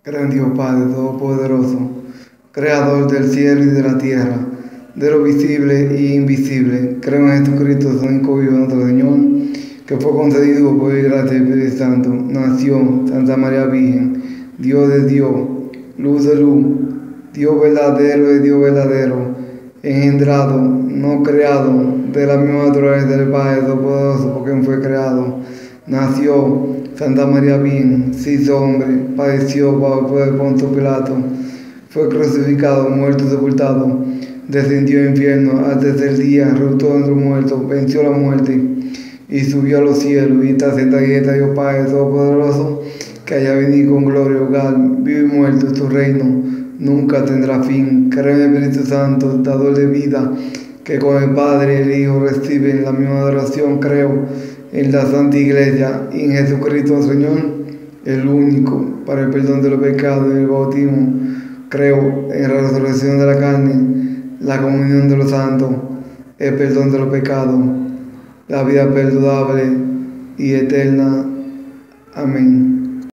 Gran Dios Padre Todopoderoso, Creador del cielo y de la tierra, de lo visible y invisible, creo en Jesucristo, su único Hijo, nuestro Señor, que fue concedido por gracia del Espíritu Santo, nació Santa María Virgen, Dios de Dios, luz de luz, Dios verdadero de Dios verdadero, engendrado, no creado, de la misma naturaleza del Padre Todopoderoso, porque fue creado, nació Santa María Virgen, se hizo hombre, padeció bajo el Poncio Pilato, fue crucificado, muerto y sepultado, descendió al infierno, al tercer día resucitó entre los muertos, venció la muerte y subió a los cielos, y está sentado a Dios Padre Todopoderoso, que haya venido con gloria, hogar, vivo y muerto, en su reino nunca tendrá fin. Creo en el Espíritu Santo, dador de vida, que con el Padre y el Hijo reciben la misma adoración. Creo en la Santa Iglesia y en Jesucristo Señor, el único, para el perdón de los pecados y el bautismo. Creo en la resurrección de la carne, la comunión de los santos, el perdón de los pecados, la vida perdurable y eterna. Amén.